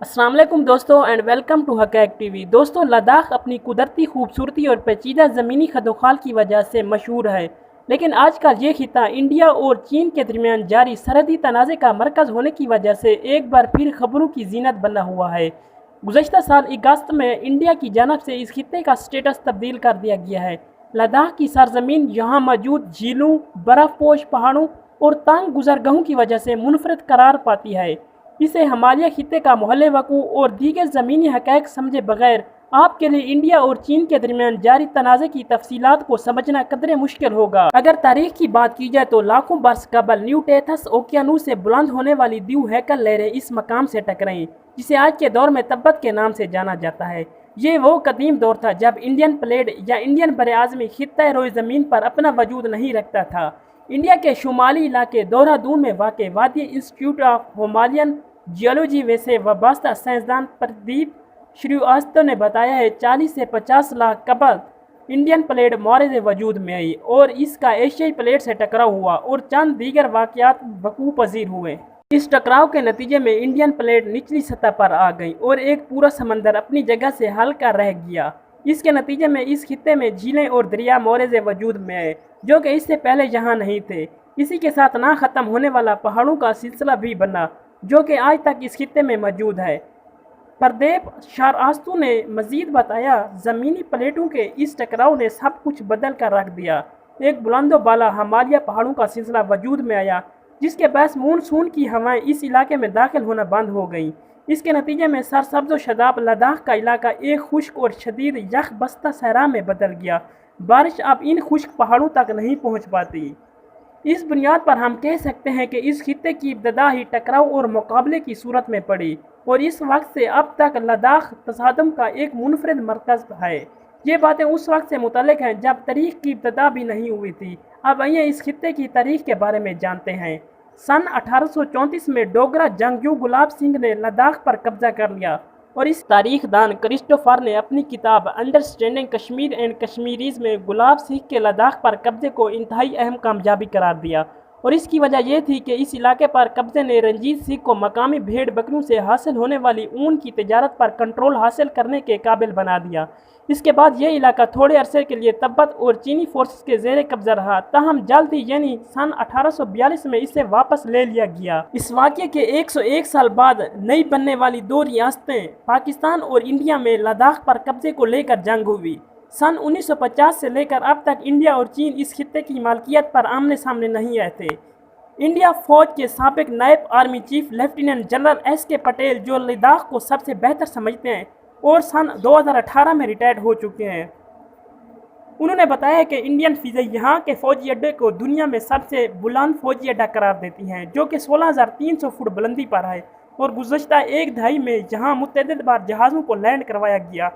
अस्सलाम वालेकुम दोस्तों एंड वेलकम टू हकैक टीवी। दोस्तों, लद्दाख अपनी कुदरती खूबसूरती और पेचीदा ज़मीनी खदोखाल की वजह से मशहूर है, लेकिन आजकल ये खिता इंडिया और चीन के दरमियान जारी सरहदी तनाज़े का मरकज़ होने की वजह से एक बार फिर खबरों की जीनत बना हुआ है। गुज़श्ता साल अगस्त में इंडिया की जानब से इस खिते का स्टेटस तब्दील कर दिया गया है। लद्दाख की सरजमीन यहाँ मौजूद झीलों, बर्फ़पोश पहाड़ों और तंग गुज़रगाहों की वजह से मुनफरद करार पाती है। इसे हिमालय खिते का मोहल्ले वकू और दीगर ज़मीनी हक़ाइक़ समझे बगैर आपके लिए इंडिया और चीन के दरमियान जारी तनाज़े की तफसीलात को समझना कदरे मुश्किल होगा। अगर तारीख की बात की जाए तो लाखों बरस कबल न्यू टेथस ओकियानूस से बुलंद होने वाली द्यू हैकल लहरें इस मकाम से टकराईं, जिसे आज के दौर में तब्बत के नाम से जाना जाता है। ये वो कदीम दौर था जब इंडियन प्लेट या इंडियन बरआज़मी खित्ता रोए ज़मीन पर अपना वजूद नहीं रखता था। इंडिया के शुमाली इलाके देहरादून में वाक़ वादी इंस्टीट्यूट ऑफ हिमालयन जियोलॉजी से वाबस्ता साइंसदान प्रदीप श्रीवास्तव ने बताया है 40 से 50 लाख कबल इंडियन प्लेट मौरज़ वजूद में आई और इसका एशियाई प्लेट से टकराव हुआ और चंद दीगर वाक़यात वकूअ पज़ीर हुए। इस टकराव के नतीजे में इंडियन प्लेट निचली सतह पर आ गई और एक पूरा समंदर अपनी जगह से हल्का रह गया। इसके नतीजे में इस खित्ते में झीलें और दरिया मौरज़ वजूद में आए जो कि इससे पहले यहाँ नहीं थे। इसी के साथ ना ख़त्म होने वाला पहाड़ों का सिलसिला भी बना जो कि आज तक इस खित्ते में मौजूद है। प्रदीप श्रीवास्तव ने मज़ीद बताया, ज़मीनी प्लेटों के इस टकराव ने सब कुछ बदल कर रख दिया। एक बुलंदो बाला हिमालय पहाड़ों का सिलसिला वजूद में आया जिसके बायस मानसून की हवाएं इस इलाके में दाखिल होना बंद हो गईं। इसके नतीजे में सरसब्ज़ व शदाब लद्दाख का इलाका एक खुश्क और शदीद यख बस्ता सहरा में बदल गया। बारिश अब इन खुश्क पहाड़ों तक नहीं पहुँच पाती। इस बुनियाद पर हम कह सकते हैं कि इस खित्ते की इब्तदा ही टकराव और मुकाबले की सूरत में पड़ी और इस वक्त से अब तक लद्दाख तसादम का एक मुनफरद मरकज़ है। ये बातें उस वक्त से मुतल्लिक़ हैं जब तारीख़ की इब्तदा भी नहीं हुई थी। अब आइए इस खित्ते की तारीख़ के बारे में जानते हैं। सन 1834 में डोगरा जंगजू गुलाब सिंह ने लद्दाख पर कब्जा कर लिया और इस तारीख दान क्रिस्टोफर ने अपनी किताब अंडरस्टैंडिंग कश्मीर एंड कश्मीरीज़ में गुलाब सिंह के लद्दाख पर कब्जे को इंतहाई अहम कामयाबी करार दिया और इसकी वजह यह थी कि इस इलाके पर कब्जे ने रंजीत सिंह को मकामी भेड़ बकरियों से हासिल होने वाली ऊन की तजारत पर कंट्रोल हासिल करने के काबिल बना दिया। इसके बाद यह इलाका थोड़े अरसे के लिए तिब्बत और चीनी फोर्सेस के ज़ेर कब्जा रहा, ताहम जल्द ही यानी सन 1842 में इसे वापस ले लिया गया। इस वाक़े के 101 साल बाद नई बनने वाली दो रियासतें पाकिस्तान और इंडिया में लद्दाख पर कब्जे को लेकर जंग हुई। सन 1950 से लेकर अब तक इंडिया और चीन इस खित्ते की मालकियत पर आमने सामने नहीं आए थे। इंडिया फ़ौज के साबिक नायब army chief lieutenant general S के पटेल, जो लद्दाख को सबसे बेहतर समझते हैं और सन 2018 में रिटायर्ड हो चुके हैं, उन्होंने बताया कि इंडियन फ़िज़ा यहाँ के फ़ौजी अड्डे को दुनिया में सबसे बुलंद फ़ौजी अड्डा करार देती हैं, जो कि 16,300 फुट बुलंदी पर है और गुज़श्ता एक दहाई में यहाँ मुतअद्दिद बार जहाज़ों को लैंड करवाया गया।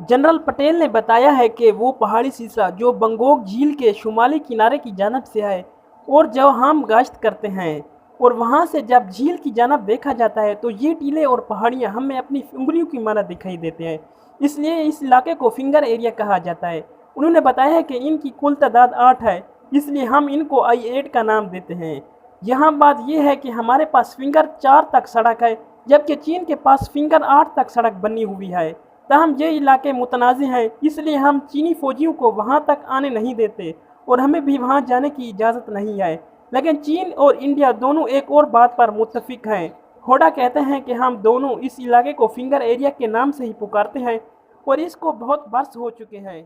जनरल पटेल ने बताया है कि वो पहाड़ी सिलसिला जो बंगोक झील के शुमाली किनारे की जानब से है और जब हम गश्त करते हैं और वहाँ से जब झील की जानब देखा जाता है तो ये टीले और पहाड़ियाँ हमें अपनी उंगलियों की माना दिखाई देते हैं, इसलिए इस इलाके को फिंगर एरिया कहा जाता है। उन्होंने बताया है कि इनकी कुल तादाद 8 है, इसलिए हम इनको I8 का नाम देते हैं। यहाँ बात यह है कि हमारे पास फिंगर 4 तक सड़क है जबकि चीन के पास फिंगर 8 तक सड़क बनी हुई है। ताहम ये इलाके मुतनाज़ हैं, इसलिए हम चीनी फ़ौजियों को वहाँ तक आने नहीं देते और हमें भी वहाँ जाने की इजाज़त नहीं है। लेकिन चीन और इंडिया दोनों एक और बात पर मुत्तफ़िक हैं। होडा कहते हैं कि हम दोनों इस इलाके को फिंगर एरिया के नाम से ही पुकारते हैं और इसको बहुत बरस हो चुके हैं।